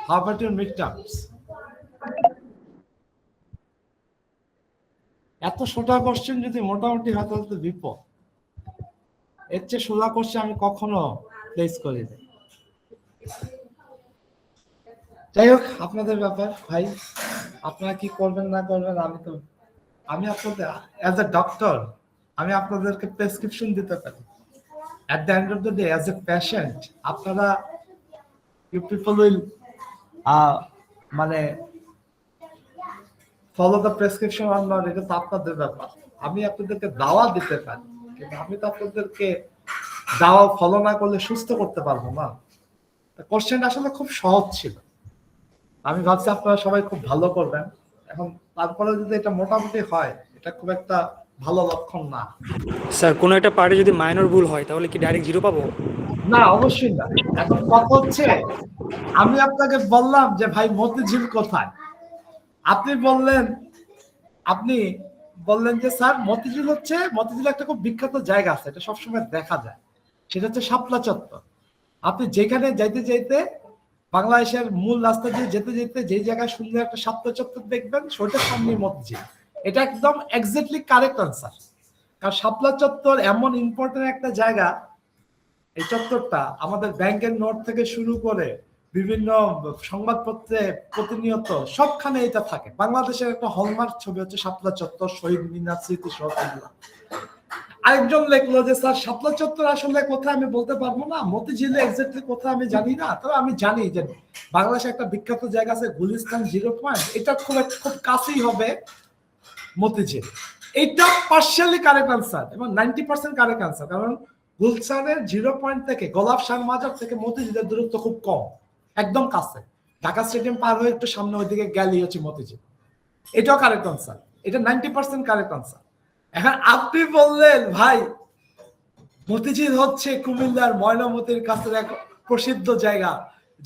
How about your midterms? এত সোজা question যদি মোটামুটি হয় তাহলে তো বিপদ। এর চেয়ে সোজা কোশ্চেন আমি কখনো প্লেস করিনি। যাই হোক, আপনাদের ব্যাপার ভাই, আপনারা কি করবেন না করবেন। আমি আপনাদের অ্যাজ এ ডক্টর আমি আপনাদেরকে প্রেসক্রিপশন দিতে পারি। At the end of the day, as a patient, আপনারা you people will মানে follow the prescription or not, এটা তো আপনাদের ব্যাপার। আমি আপনাদেরকে দাওয়া দিতে পারি, কিন্তু আমি তো আপনাদেরকে দাওয়া ফলো না করলে সুস্থ করতে পারবো না। কোশ্চেনটা আসলে খুব সহজ ছিল, আমি ভাবছি আপনারা সবাই খুব ভালো করবেন। এখন তারপরে যদি এটা মোটামুটি হয়, এটা খুব একটা ভালো লক্ষণ না। স্যার কোনো একটা পার্টে যদি মাইনর ভুল হয় তাহলে কি ডাইরেক্ট 0 পাবো? না, অবশ্যই না। এখন কথা হচ্ছে, আমি আপনাকে বললাম যে ভাই মতিঝিল কোথায়, আপনি বললেন যে স্যার মতিঝিল একটা খুব বিখ্যাত জায়গা আছে, এটা সবসময় দেখা যায়, সেটা হচ্ছে শাপলা চত্বর। আপনি যেখানে যাইতে যাইতে বাংলাদেশের মূল রাস্তা দিয়ে যেতে যেতে যে জায়গায় সুন্দর একটা শাপলা চত্বর দেখবেন, সেটার সামনে মতিঝিল। এটা একদম এক্স্যাক্টলি কারেক্ট আনসার। কারণ শাপলা চত্বর এমন ইম্পর্টেন্ট একটা জায়গা, এই চত্বরটা আমাদের ব্যাংকের নোট থেকে শুরু করে বিভিন্ন সংবাদপত্রে প্রতিনিয়ত সবখানে এটা থাকে। বাংলাদেশের একটা হলমার্ক ছবি হচ্ছে শাপলা চত্বর, শহীদ মিনার, স্মৃতিসৌধ। আরেকজন লিখলো যে স্যার শাপলা চত্বর আসলে কোথায় আমি বলতে পারবো না, মতিঝিলে এক্স্যাক্টলি কোথায় আমি জানি না, তবে আমি জানি যে বাংলাদেশে একটা বিখ্যাত জায়গা আছে গুলিস্তান 0 পয়েন্ট, এটা খুব কাছেই হবে মতিঝিল। এটা পার্শিয়ালি কারেক্ট আনসার এবং 90% কারেক্ট আনসার। কারণ গুলশানের 0 পয়েন্ট থেকে গোলাপ শাহ মাজার থেকে মতিঝিলের দূরত্ব খুব কম, একদম কাছে। ঢাকা স্টেডিয়াম পার হয়ে একটু সামনে ওইদিকে গেলেই হচ্ছে মতিঝিল। এটাও কারেক্ট আনসার, এটা 90% কারেক্ট আনসার। এখন আপনি বললেন ভাই মতিঝিল হচ্ছে কুমিল্লার ময়নামতির কাছে এক প্রসিদ্ধ জায়গা,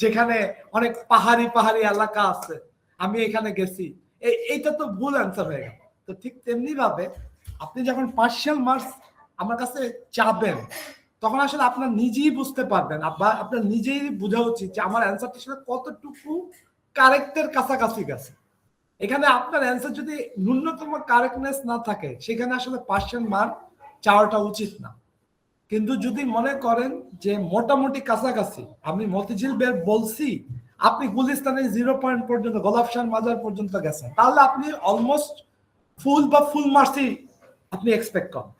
যেখানে অনেক পাহাড়ি এলাকা আছে, আমি এখানে গেছি। এইটা তো ভুল অ্যান্সার হয়ে গেল। তো ঠিক তেমনি ভাবে আপনি যখন পার্শিয়াল মার্কস আমার কাছে চাবেন, তখন আসলে আপনার নিজেই বুঝতে পারবেন, বা আপনার নিজেই বোঝা উচিত যে আমার অ্যান্সারটা আসলে কতটুকু কারেক্টের কাছাকাছি গেছে। এখানে আপনার অ্যান্সার যদি ন্যূনতম কারেক্টনেস না থাকে, সেখানে আসলে পার্শিয়াল মার্ক চাওয়াটা উচিত না। কিন্তু যদি মনে করেন যে মোটামুটি কাছাকাছি, আমি মতিঝিল বের বলছি, আপনি গুলিস্তানের 0 পয়েন্ট পর্যন্ত গোলাপ শাহ মাজার পর্যন্ত গেছেন, তাহলে আপনি অলমোস্ট ফুল মার্কসই আপনি এক্সপেক্ট করেন।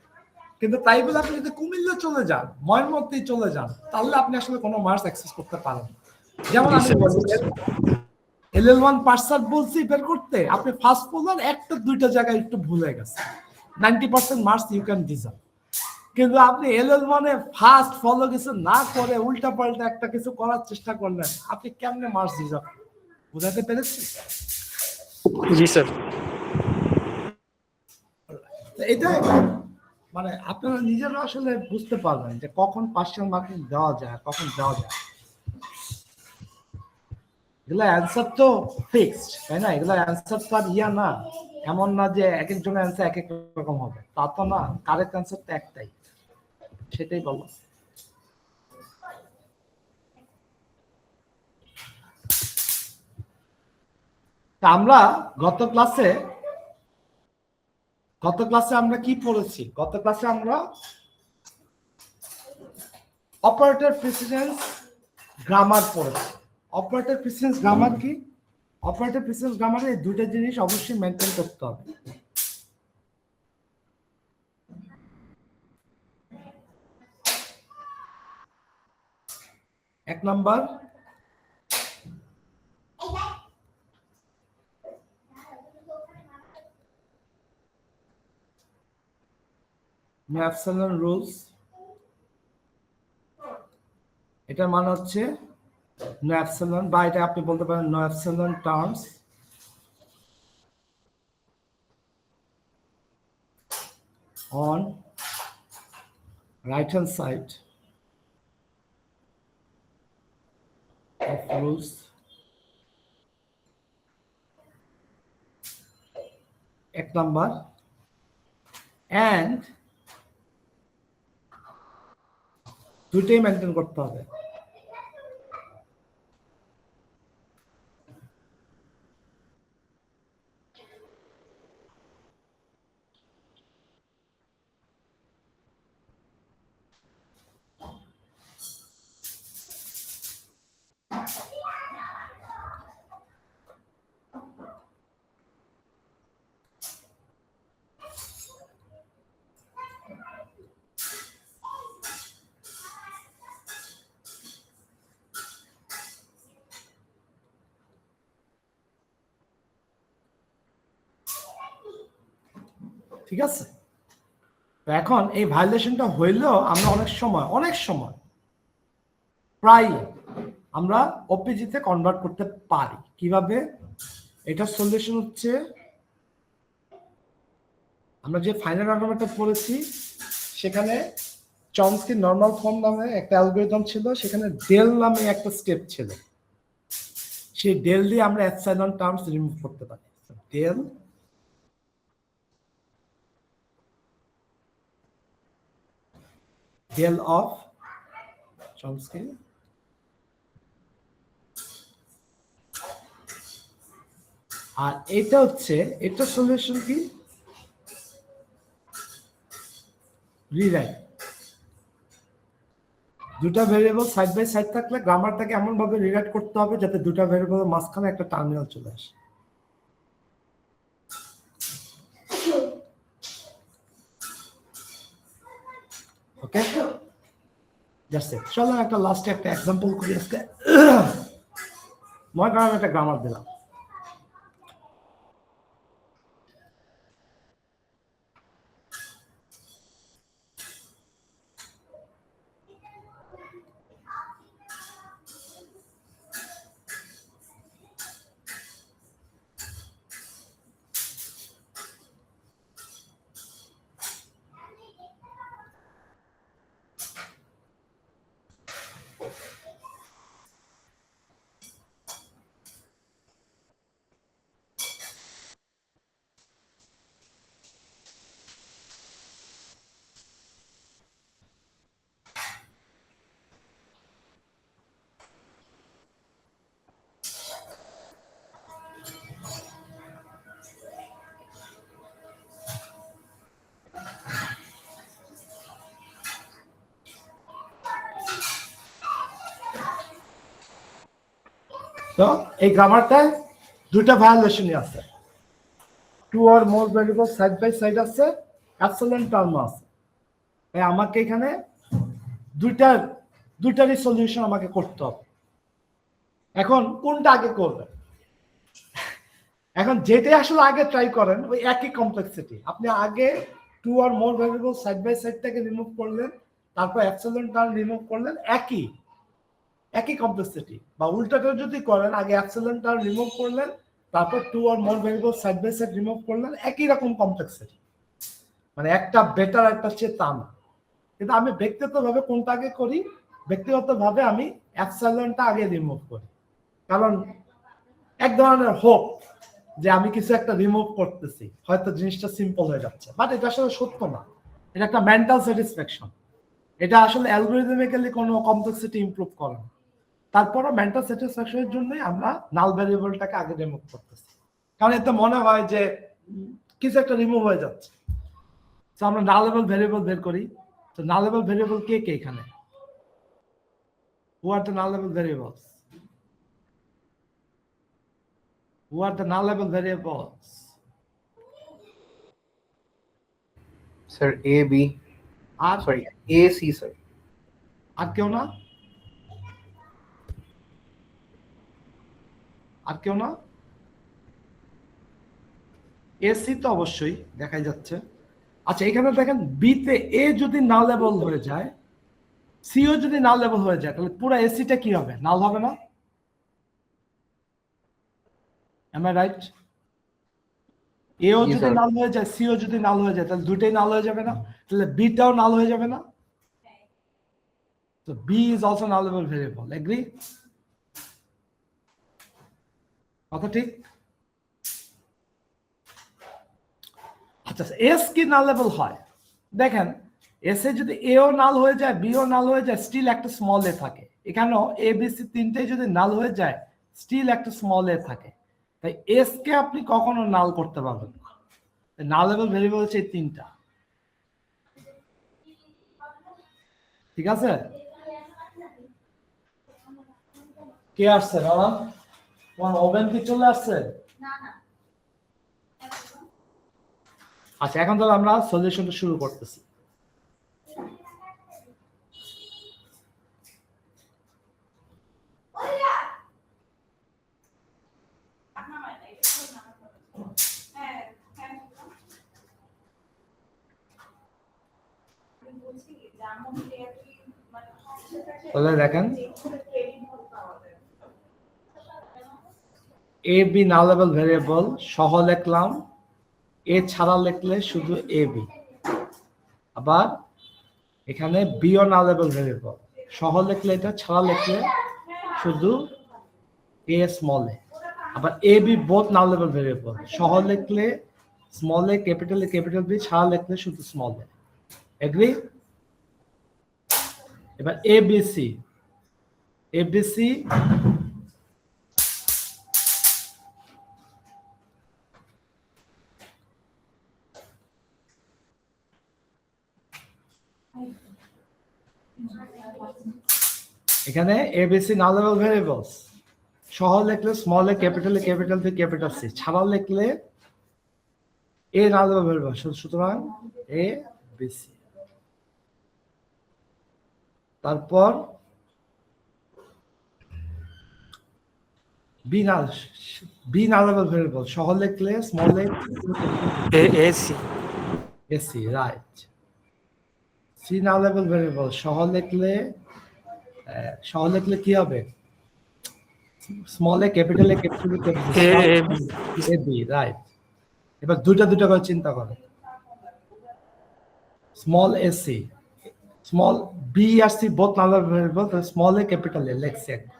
কিন্তু তাই বলে আপনি যদি কুমিল্লা চলে যান, ময়মনসিংহ চলে যান, তাহলে আপনি আসলে কোনো মার্কস অ্যাক্সেস করতে পারেন। যেমন আমি LL1 পার্সার বলছি বের করতে, আপনি ফার্স্ট বললেন, একটা দুইটা জায়গায় একটু ভুলে গেছে, 90% মার্কস ইউ ক্যান ডিজার্ভ। কিন্তু আপনি LL1 ফার্স্ট ফলো কিছু না করে উল্টা পাল্টা একটা কিছু করার চেষ্টা করলেন, আপনি কেমনে মার্কস ডিজার্ভ? বুঝাতে পেরেছি? জি স্যার। এটা মানে আপনারা নিজেরা আসলে বুঝতে পারবেন যে কখন পার্সিয়াল মার্কিং দেওয়া যায়, কখন দেওয়া যায়। এগুলো অ্যান্সার তো ফিক্সড, তাই না? এগুলো অ্যান্সার তো আর না, এমন না যে এক একজনের অ্যান্সার এক এক রকম হবে, তা তো না। কারেক্ট অ্যান্সার তো একটাই, সেটাই বলো। আমরা গত ক্লাসে আমরা কি পড়েছি? গত ক্লাসে আমরা অপারেটর প্রিসিডেন্স গ্রামার পড়েছি। অপারেটর প্রিসিডেন্স গ্রামার কি? অপারেটর প্রিসিডেন্স গ্রামারে এই দুইটা জিনিস অবশ্যই মেনটেন করতে হবে। এক নাম্বার, নো অ্যাবসলিউট রুলস। এটার মানে হচ্ছে নো অ্যাবসলিউট, বা এটা আপনি বলতে পারেন no absolute terms on right hand side of rules এক নাম্বার, and দুইটাই মেনটেন করতে হবে। ঠিক আছে? তো এখন এই ভায়োলেশনটা হইলেও আমরা অনেক সময় প্রায় আমরা ওপিজিতে কনভার্ট করতে পারি। কিভাবে? এটা সলিউশন হচ্ছে আমরা যে ফাইনাল অর্ডারটা পড়েছি সেখানে চমস্কি নর্মাল ফর্ম নামে একটা অ্যালগরিদম ছিল, সেখানে ডেল নামে একটা স্টেপ ছিল। সেই ডেল দিয়ে আমরা এপসাইলন টার্মস রিমুভ করতে পারি। ডেল অফ চমস্কি আর এটা হচ্ছে, এটা সলিউশন কি? রিরাইট। দুটা ভেরিয়েবল সাইড বাই সাইড থাকলে গ্রামারটাকে এমন ভাবে রিরাইট করতে হবে যাতে দুটা ভেরিয়েবলের মাঝখানে একটা টার্মিনাল চলে আসে। ওকে, জাস্ট চলো একটা লাস্টে একটা এক্সাম্পল করি আজকে। মনে করেন একটা গ্রামার দিলাম, তো এই গ্রামারটায় দুটা ভায়োলেশনই আছে, two or more variable side by side আছে, অ্যাবসলিউট টার্ম আছে। তাই আমাকে এখানে দুইটারই সলিউশন আমাকে করতে হবে। এখন কোনটা আগে করবেন? এখন যেটাই আসলে আগে ট্রাই করেন ওই একই কমপ্লেক্সিটি। আপনি আগে two or more variable side by সাইডটাকে রিমুভ করলেন, তারপর অ্যাবসলিউট টার্ম রিমুভ করলেন, একই কমপ্লেক্সিটি। বা উল্টাটা যদি করেন, আগে অ্যাবসলিউট টার্ম রিমুভ করলেন, তারপর two or more variable side by side remove করলেন, একই রকম কমপ্লেক্সিটি। মানে একটা বেটার একটা চেয়ে তা না। কিন্তু আমি ব্যক্তিগতভাবে কোনটা আগে করি? ব্যক্তিগতভাবে আমি অ্যাবসলিউটটা আগে রিমুভ করি, কারণ এক ধরনের হোপ যে আমি কিছু একটা রিমুভ করতেছি, হয়তো জিনিসটা সিম্পল হয়ে যাচ্ছে। বাট এটা আসলে সত্য না, এটা একটা মেন্টাল স্যাটিসফ্যাকশন। এটা আসলে অ্যালগরিদমিক্যালি কোনো কমপ্লেক্সিটি ইমপ্রুভ করে না। তারপরও মেন্টাল স্যাটিসফ্যাকশনের জন্যই আমরা নাল ভ্যারিয়েবলটাকে আগে রিমুভ করতেছি, কারণ এতে মনে হয় যে কিছু একটা রিমুভ হয়ে যাচ্ছে। তো আমরা নালেবল ভ্যারিয়েবল বের করি। তো নালেবল ভ্যারিয়েবল কে কে এখানে? Who are the nullable variables? Who are the nullable variables? Sir, A, B. Sorry, A, C, sir. আর কেউ না? আর কেউ না? এসি তো অবশ্যই দেখাই যাচ্ছে। আচ্ছা, এখানে দেখেন বি তে এ যদি নালেবল হয়ে যায়, সিও যদি নালেবল হয়ে যায়, তাহলে পুরো এসিটা কি হবে? নাল হবে না? Am I right? এও Yes, যদি sir. নাল হয়ে যায়, সিও যদি নাল হয়ে যায়, তাহলে দুইটাই নাল হয়ে যাবে না? তাহলে বিটাও নাল হয়ে যাবে না? So B is also nullable variable. Agree? কথা ঠিক? আচ্ছা, এস কি নালেবল হয়? দেখেন এস এ যদি এও নাল হয়ে যায়, বিও নাল হয়ে যায়, স্টিল একটা স্মল এ থাকে। এখানেও এ বি সি তিনটেই যদি নাল হয়ে যায়, স্টিল একটা স্মল এ থাকে। তাই এস কে আপনি কখনো নাল করতে পারবেন না। নালেবল ভেরিয়েবল হচ্ছে এই তিনটা। ঠিক আছে? কে আসছে বাবা? তোমার ওভেন কি চলে আসছে? আচ্ছা, এখন তাহলে আমরা সলিউশনটা শুরু করতেছি। তাহলে দেখেন এ বি নাল লেভেল ভেরিয়েবল সহ লিখলাম, এ ছাড়া লিখলে শুধু এ বি। আবার এখানে বি ও নাল লেভেল ভেরিয়েবল সহ লিখলে এটা, ছাড়া লিখলে শুধু এ স্মল এ। আবার A B both null level variable সহ লিখলে স্মল এ ক্যাপিটাল বি, ছাড়া লিখলে শুধু স্মল এ। এগ্রি? এবার এবিসি এখানে এবিসি নাল লেভেল ভেরিয়েবলস সহ লিখলে small A capital B capital C, ছাড়া লিখলে এ নাল লেভেল ভেরিয়েবল। সুতরাং এ বিসি। তারপর বি নাল লেভেল ভেরিয়েবল সহ লিখলে স্মল এ এসি। AC, right. সি নাল লেভেল ভেরিয়েবল সহ লিখলে কি হবে? Small A capital A B, right. এবার দুটা করে চিন্তা করো। স্মল এসি, স্মল বি আর C both null level variable, তাহলে স্মল এ ক্যাপিটাল এ লেখছি একবার।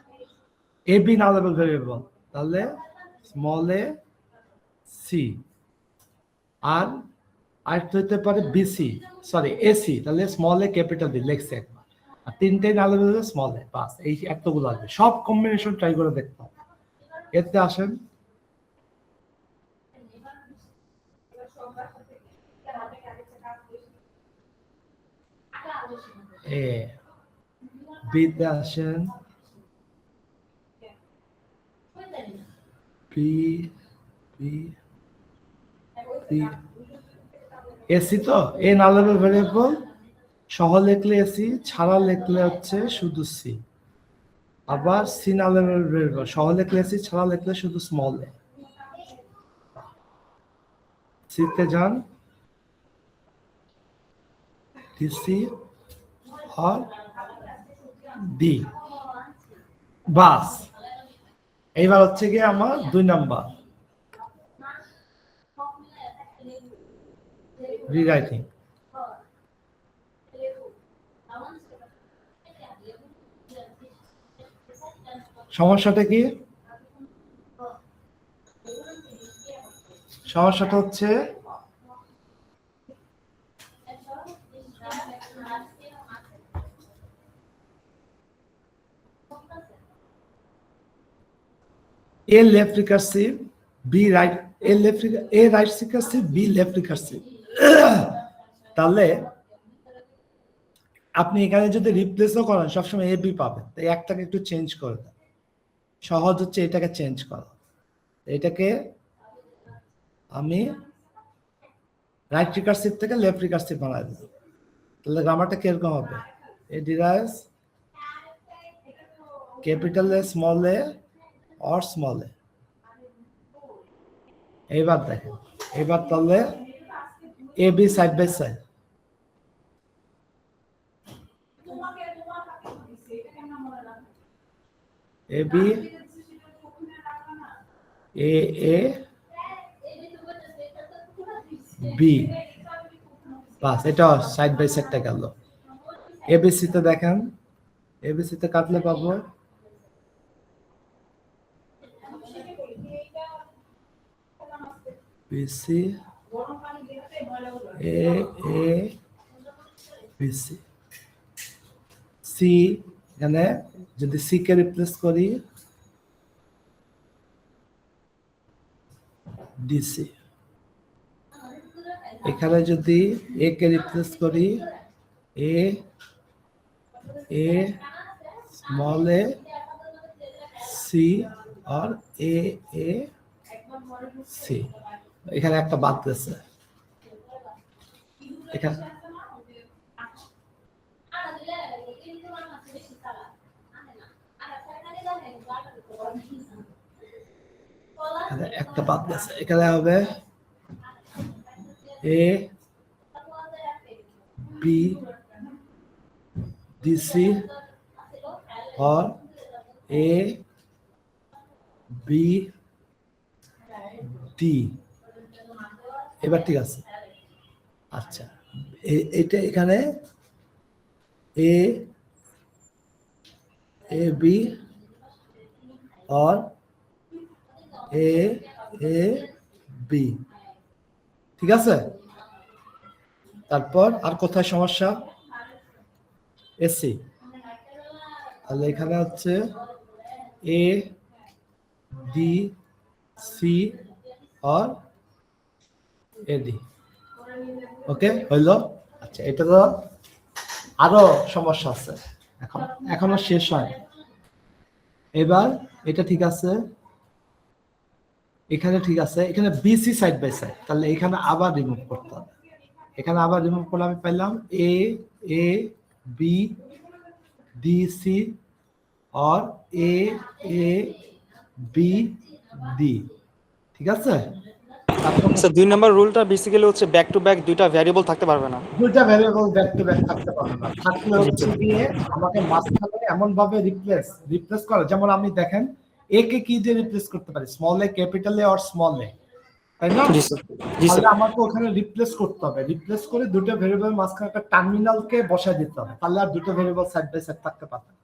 A B null level variable, তাহলে স্মল এ সি। আর আরেকটা হতে পারে বিসি, সরি এসি, তাহলে স্মল এ ক্যাপিটাল বি লেখছি একবার। আর তিনটাই নাল লেভেল স্মল এ, বাস। এই এতগুলো আসবে, সব কম্বিনেশন ট্রাই করে দেখতে হবে। এতে আসেন এ বিতে আসেন বি এসি, তো এ নাল লেভেল ভেরিয়েবল সহ লিখলে এসি, ছাড়া লিখলে হচ্ছে শুধু সি। আবার সি নাল লেভেল ভেরিয়েবল সহ লিখলে এসি, ছাড়া লিখলে শুধু স্মল এ। সিতে যান, ডিসি আর ডি, বাস। এইবার হচ্ছে গিয়ে আমার 2 নাম্বার রিরাইটিং। সমস্যাটা কি? সমস্যাটা হচ্ছে A left recursive, B right, A right recursive, B left recursive। তাহলে আপনি এখানে যদি রিপ্লেসও করেন সবসময় এ বি পাবেন, তাই একটাকে একটু চেঞ্জ করে দেন। সহজ হচ্ছে এটাকে চেঞ্জ করা। এটাকে আমি রাইট রিকার্সিভ থেকে লেফট রিকার্সিভ বানাই দেব। তাহলে গ্রামারটা কিরকম হবে? A derives capital A small A or small A. এইবার দেখেন, এবার তাহলে A B side by side, A B A A B, বাস। এটা সাইড বাই সাইডটা গেল। এবিসি তে দেখেন, এবিসি তে কাটলে পাবো BC A A BC. C, এখানে যদি সি কে রিপ্লেস করি ডিসি, এখানে যদি এ কে রিপ্লেস করি A A small A C আর এ এ সি। এখানে একটা বাদ গেছে, এখানে একটা বাদ গেছে। এখানে হবে এ বি ডিসি और ए বি ডি। এবার ঠিক আছে। আচ্ছা, এটা এখানে ए ए बी और ए ए বি, ঠিক আছে। তারপর আর কোথায় সমস্যা? এসি, তাহলে এখানে হচ্ছে এ ডি সি আর এডি। ওকে, হইলো। আচ্ছা, এটা তো আরো সমস্যা আছে, এখনো শেষ হয়। এবার এটা ঠিক আছে, এখানে ঠিক আছে, এখানে বিসি সাইড বাই সাইড, তাহলে এখানে আবার রিমুভ করতে হবে। এখানে আবার রিমুভ করলে আমি পাইলাম এ এ বি ডি সি और ए ए বি ডি, ঠিক আছে। স্যার 2 নম্বর রুলটা বেসিক্যালি হচ্ছে ব্যাক টু ব্যাক দুইটা ভ্যারিয়েবল থাকতে পারবে না। দুইটা ভ্যারিয়েবল ব্যাক টু ব্যাক থাকতে পারবে না, থাকলে হচ্ছে গিয়ে আমাকে মাঝখানে এমন ভাবে রিপ্লেস করে, যেমন আমি দেখেন এ কে কি দিয়ে রিপ্লেস করতে পারি, স্মল এ, ক্যাপিটাল এ আর স্মল এ, তাই না? জি স্যার, জি তাহলে স্যার। আমাকে ওখানে রিপ্লেস করতে হবে, রিপ্লেস করে দুটো ভেরিয়েবল মাঝখানে একটা টার্মিনালকে বসায় দিতে হবে, তাহলে আর দুটো ভেরিয়েবল সাইড বাই সাইড থাকতে পারবে না।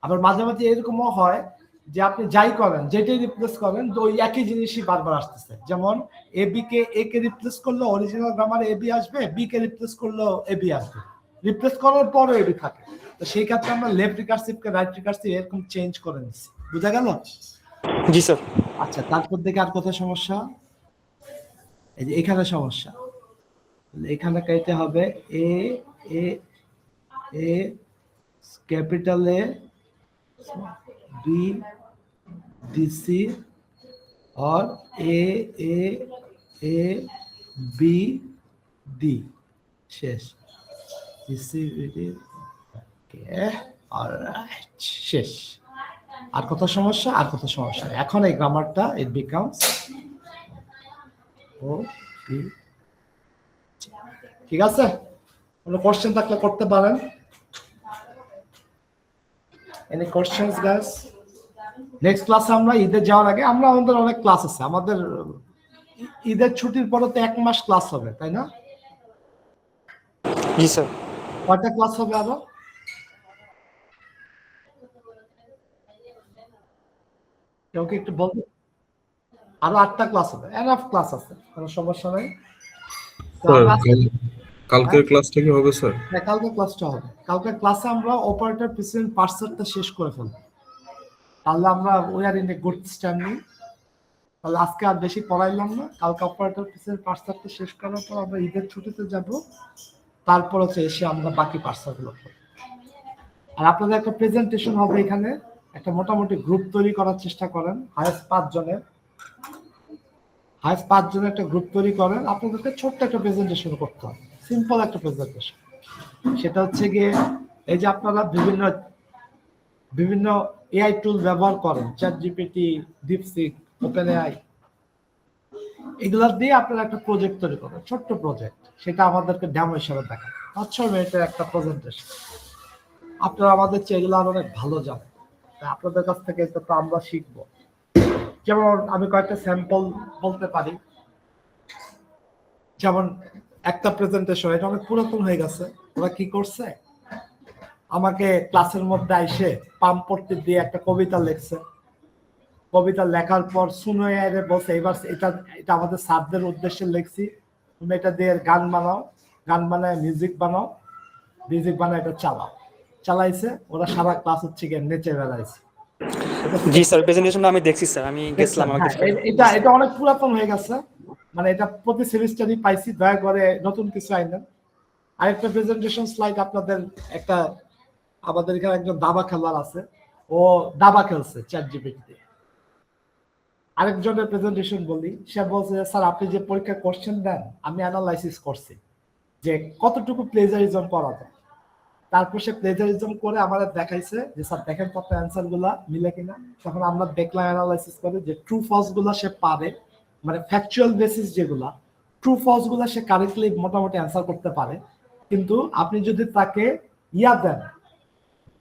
আবার মাঝে মাঝে এরকমও হয় যে আপনি যাই করেন, যেটাই রিপ্লেস করেন, তো ওই একই জিনিসই বারবার আসতেছে। যেমন এ বি কে এ কে রিপ্লেস করলে অরিজিনাল গ্রামারে এ বি আসবে, বি কে রিপ্লেস করলে এ বি আসবে, রিপ্লেস করার পরও এ বি থাকে। তো সেই ক্ষেত্রে আমরা লেফট রিকার্সিভকে রাইট রিকার্সিভ এরকম চেঞ্জ করে নিচ্ছি, বুঝা গেল? জি স্যার। আচ্ছা, তারপর দেখে আর কোথায় সমস্যা? এই যে এখানে সমস্যা, এখানে কাইতে হবে A A A capital A B D C और ए बी डी शेष শেষ। আর কত সমস্যা? আর কত সমস্যা? এখন এই গ্রামারটা ইট বিকামস ও বি, ঠিক আছে। কোনো কোশ্চেন থাকলে করতে পারেন। Any questions guys? নেক্সট ক্লাসে আমরা ঈদের যাওয়ার আগে, আমাদের অনেক ক্লাস আছে, আমাদের ঈদের ছুটির পরে তো 1 মাস ক্লাস হবে, তাই না? জি স্যার। কয়টা ক্লাস হবে আরো? কেউ কি একটু বলবে? আরো 8টা ক্লাস হবে, এনাফ ক্লাস আছে, কোনো সমস্যা নাই। কালকের ক্লাসটা কি হবে স্যার? হ্যাঁ, কালকে ক্লাসটা হবে। কালকে ক্লাসে আমরা অপারেটর প্রেসিডেন্ট পার্সারটা শেষ করে ফেলবো, তাহলে আমরা we are in a good standing. তাহলে আজকে আর বেশি পড়াইলাম না, কালকে অপারেটর প্রেসিডেন্ট পার্সারটা শেষ করার পর আমরা ঈদের ছুটিতে যাব, তারপর হচ্ছে এসে আমরা বাকি পার্সারগুলো করব। আর আপনাদের একটা প্রেজেন্টেশন হবে এখানে, একটা মোটামুটি গ্রুপ তৈরি করার চেষ্টা করেন, হায়েস্ট 5 জনের একটা গ্রুপ তৈরি করেন। আপনাদেরকে ছোট্ট একটা প্রেজেন্টেশন করতে হবে, সিম্পল একটা প্রেজেন্টেশন। সেটা হচ্ছে গিয়ে এই যে আপনারা বিভিন্ন এআই টুল ব্যবহার করেন, chat GPT, DeepSeek, open AI, এগুলা দিয়ে আপনারা একটা প্রজেক্ট তৈরি করেন, ছোট্ট প্রজেক্ট, সেটা আমাদেরকে ডেমো হিসাবে দেখান, 5-6 মিনিটের একটা প্রেজেন্টেশন। আপনারা আমাদের চেয়ে এগুলো আরো অনেক ভালো জানেন, তাই আপনাদের কাছ থেকে এটা তো আমরা শিখবো। যেমন আমি কয়েকটা স্যাম্পল বলতে পারি, যেমন একটা প্রেজেন্টেশন, এটা অনেক পুরাতন হয়ে গেছে। ওরা কি করছে, আমাকে ক্লাসের মধ্যে আইসে পাম্প পড়তে দিয়ে একটা কবিতা লিখছে, কবিতা লেখার পর শুনে বলছে এবার এটা আমাদের স্যারদের উদ্দেশ্যে লিখছি, তুমি এটা দিয়ে গান বানাও, গান বানায় মিউজিক বানাও, মিউজিক বানায় এটা চালাইছে। ওরা সারা ক্লাস হচ্ছে গিয়ে নেচে বেড়াইছে। জি স্যার, প্রেজেন্টেশনটা আমি দেখছি স্যার, আমি গেছিলাম। এটা অনেক পুরাতন হয়ে গেছে, মানে এটা প্রতি সেমিস্টারই পাইছি, দয়া করে নতুন কিছু আইনেন। আরেকটা প্রেজেন্টেশন স্লাইড আপনাদের, একটা আমাদের এখানে একজন দাবা খেলোয়াড় আছে, ও দাবা খেলছে চ্যাট জিপিটি। আরেকজনের প্রেজেন্টেশন বলি, সে বলছে স্যার আপনি যে পরীক্ষা কোশ্চেন দেন আমি অ্যানালাইসিস করছি যে কতটুকু প্লেজারিজম করা যায়। তারপর সে প্লেজারিজম করে আমাদের দেখাইছে যে স্যার দেখেন কত অ্যান্সার গুলা মিলে কিনা। তখন আমরা দেখলাম অ্যানালাইসিস করে যে ট্রু ফলস গুলা সে পারে, মানে ফ্যাকচুয়াল বেসিস যেগুলা ট্রু ফলস গুলা সে কারেক্টলি মোটামুটি অ্যান্সার করতে পারে। কিন্তু আপনি যদি তাকে দেন,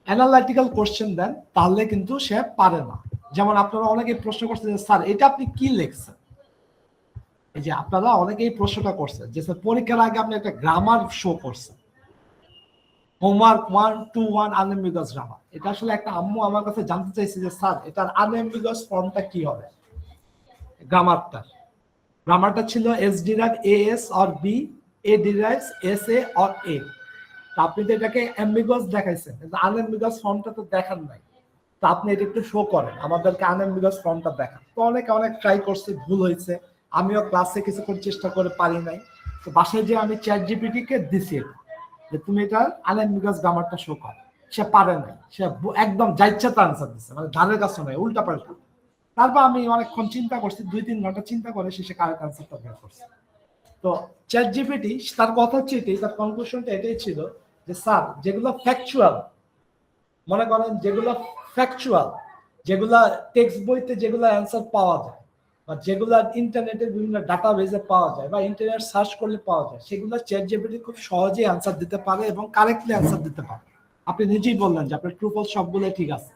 অ্যানালাইটিক্যাল কোশ্চেন দেন, তাহলে কিন্তু সে পারে না। যেমন আপনারা অনেকেই প্রশ্ন করছেন যে স্যার এটা আপনি কি লিখছেন, এই যে আপনারা অনেকেই প্রশ্নটা করছেন যে স্যার পরীক্ষার আগে আপনি একটা গ্রামার শো করছেন, হোমওয়ার্ক 1-2-1 আনএম্বিগাস গ্রামার। এটা আসলে একটা আম্মু আমার কাছে জানতে চাইছে যে স্যার এটার আনএম্বিগাস ফর্মটা কি হবে। গ্রামারটা ছিল S derive A S or B, A derives S A or A. আপনি তো এটাকে অ্যাম্বিগাস দেখাইছেন, কিন্তু আনএম্বিগাস ফর্মটা তো দেখান নাই। তো আপনি এটা একটু শো করেন, আমাদেরকে আনএম্বিগাস ফর্মটা দেখান। তো অনেকে অনেক ট্রাই করছে, ভুল হয়েছে। আমিও ক্লাসে কিছুক্ষণ চেষ্টা করে পারি নাই। তো বাসায় যে আমি চ্যাট জিপিটি কে দিছি যে তুমি এটা আনএম্বিগাস গ্রামারটা শো কর, সে পারে নাই। সে একদম যাইচ্ছাতে আনসার দিচ্ছে, মানে ধারের কাছে নয়, উল্টা পাল্টা। তারপর আমি অনেকক্ষণ চিন্তা করছি, 2-3 ঘন্টা চিন্তা করে শেষে কারেক্ট আনসারটা বের করছি। তো চ্যাট জিপিটি তার কথা হচ্ছে এটাই, তার কনক্লুশনটা এটাই ছিল যে স্যার যেগুলো ফ্যাকচুয়াল, মনে করেন যেগুলো ফ্যাকচুয়াল, যেগুলা টেক্সট বইতে যেগুলো অ্যান্সার পাওয়া যায়, বা যেগুলো ইন্টারনেটের বিভিন্ন ডাটাবেজে পাওয়া যায়, বা ইন্টারনেট সার্চ করলে পাওয়া যায়, সেগুলো চ্যাট জিপিটি খুব সহজেই অ্যান্সার দিতে পারে এবং কারেক্টলি অ্যান্সার দিতে পারে। আপনি নিজেই বললেন যে আপনার ট্রু ফলস সবগুলো ঠিক আছে,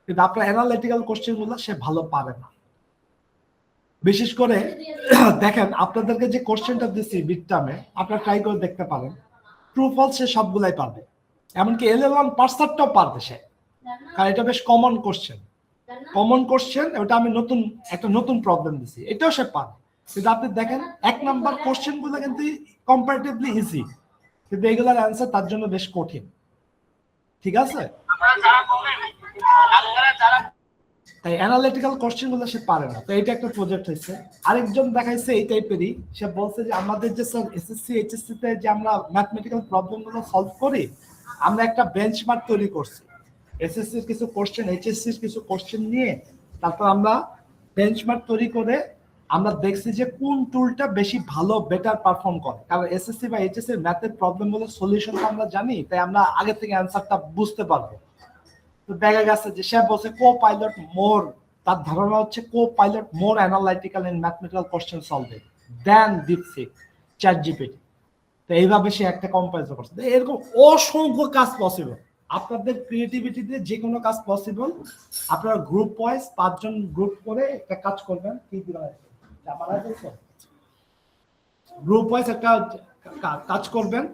কিন্তু আপনার অ্যানালিটিক্যাল কোশ্চেন গুলো সে ভালো পারে না। বিশেষ করে দেখেন আপনাদেরকে যে কোশ্চেনটা দিচ্ছি মিড টার্মে, আপনারা ট্রাই করে দেখতে পারেন, ট্রু ফলস সে সবগুলাই পারবে, এমনকি এল1 পার্সারটাও পারবে সে, কারণ এটা বেশ কমন কোশ্চেন। ওটা আমি একটা নতুন প্রবলেম দিছি, এটাও সে পারে। কিন্তু আপনি দেখেন 1 নাম্বার কোশ্চেন গুলো কিন্তু কম্পারেটিভলি ইজি, কিন্তু এগুলোর অ্যান্সার তার জন্য বেশ কঠিন। ঠিক আছে, তাই অ্যানালিটিক্যাল কোশ্চেন গুলো সে পারে না। তো এটা একটা প্রজেক্ট হয়েছে। আরেকজন দেখাইছে এই টাইপেরই, সে বলছে যে আমাদের যে স্যার এসএসসি এইচএসসি তে যে আমরা ম্যাথমেটিক্যাল প্রবলেম গুলো সলভ করি, আমরা একটা বেঞ্চমার্ক তৈরি করছি। এসএসসির কিছু কোশ্চেন, এইচএসসির কিছু কোশ্চেন নিয়ে তারপর আমরা বেঞ্চমার্ক তৈরি করে আমরা দেখছি যে কোন টুলটা বেশি ভালো, বেটার পারফর্ম করে। কারণ এসএসসি বা এইচএসসি এর ম্যাথের প্রবলেম গুলোর সলিউশন আমরা জানি, তাই আমরা আগে থেকে অ্যান্সারটা বুঝতে পারবো। তো দেখা গেছে যে সে বলছে কো-পাইলট মোর, তার ধারণা হচ্ছে co-pilot more analytical in mathematical question solving than DeepSeek, chat GPT. তো এইভাবে সে একটা কম্পারিজন করছে। এরকম অসংখ্য কাজ পসিবল, আপনাদের ক্রিয়েটিভিটি দিয়ে যে কোনো কাজ পসিবল। আপনারা গ্রুপ ওয়াইজ 5 জন গ্রুপ করে একটা কাজ করবেন, কি দিবেন গ্রুপ ওয়াইজ একটা কাজ করবেন।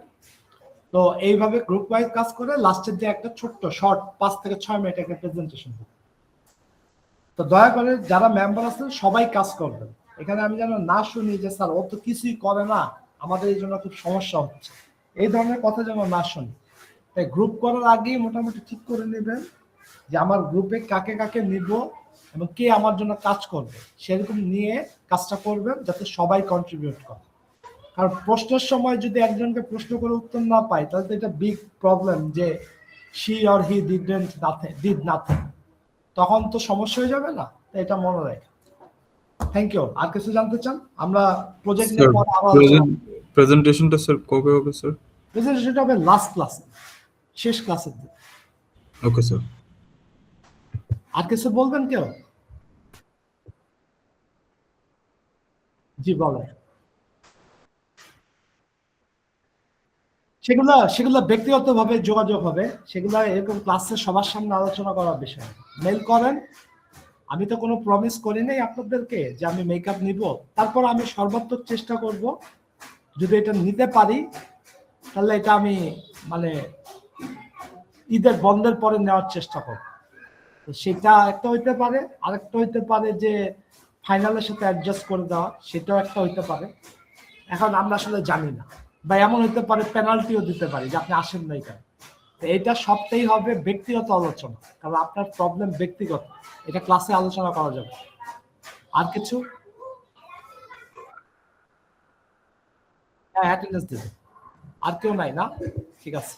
তো এইভাবে গ্রুপ ওয়াইজ কাজ করে লাস্টের যে একটা ছোট্ট শর্ট 5 থেকে 6 মিনিট একটা প্রেজেন্টেশন হবে। তো দয়া করে যারা মেম্বার আছেন সবাই কাজ করবেন। এখানে আমি যেন না শুনি যে স্যার ও তো কিছুই করে না, আমাদের এই জন্য খুব সমস্যা হচ্ছে, এই ধরনের কথা যেন না শুনি। তাই গ্রুপ করার আগেই মোটামুটি ঠিক করে নেবেন যে আমার গ্রুপে কাকে কাকে নিব এবং কে আমার জন্য কাজ করবে, সেরকম নিয়ে কাজটা করবেন যাতে সবাই কন্ট্রিবিউট করে। কারণ প্রশ্নের সময় যদি একজনকে প্রশ্ন করে উত্তর না পাই, তাহলে তো এটা বিগ প্রবলেম যে she or he did nothing, তখন তো সমস্যা হয়ে যাবে না। তাই এটা মনে রাখেন। Thank you. আর কিছু জানতে চান? আমরা প্রজেক্ট নিয়ে পরে আবার প্রেজেন্টেশনটা স্যার কবে হবে স্যার? প্রেজেন্টেশনটা হবে লাস্ট ক্লাসে, শেষ ক্লাসের দিন। Okay sir. আর কিছু বলবেন কেউ? জি বলেন। সেগুলা ব্যক্তিগতভাবে যোগাযোগ হবে, সেগুলা এরকম ক্লাসে সবার সামনে আলোচনা করার বিষয়। মেল করেন, আমি তো কোনো প্রমিস করি নাই আপনাদেরকে যে আমি মেকআপ নিব। তারপর আমি সর্বাত্মক চেষ্টা করব, যদি এটা নিতে পারি তাহলে এটা আমি মানে ঈদের বন্ধের পরে নেওয়ার চেষ্টা করব। তো সেটা একটা হইতে পারে, আরেকটা হইতে পারে যে ফাইনালের সাথে অ্যাডজাস্ট করে দেওয়া, সেটাও একটা হইতে পারে। এখন আমরা আসলে জানি না, বা এমন হইতে পারে পেনাল্টিও দিতে পারি যে আপনি আসেন নাই কেন। এটা সবটাই হবে ব্যক্তিগত আলোচনা, কারণ আপনার প্রবলেম ব্যক্তিগত, এটা ক্লাসে আলোচনা করা যাবে। আর কিছু? হ্যাঁ, অ্যাটেন্ডেন্স দেবে। আর কেউ নাই না? ঠিক আছে।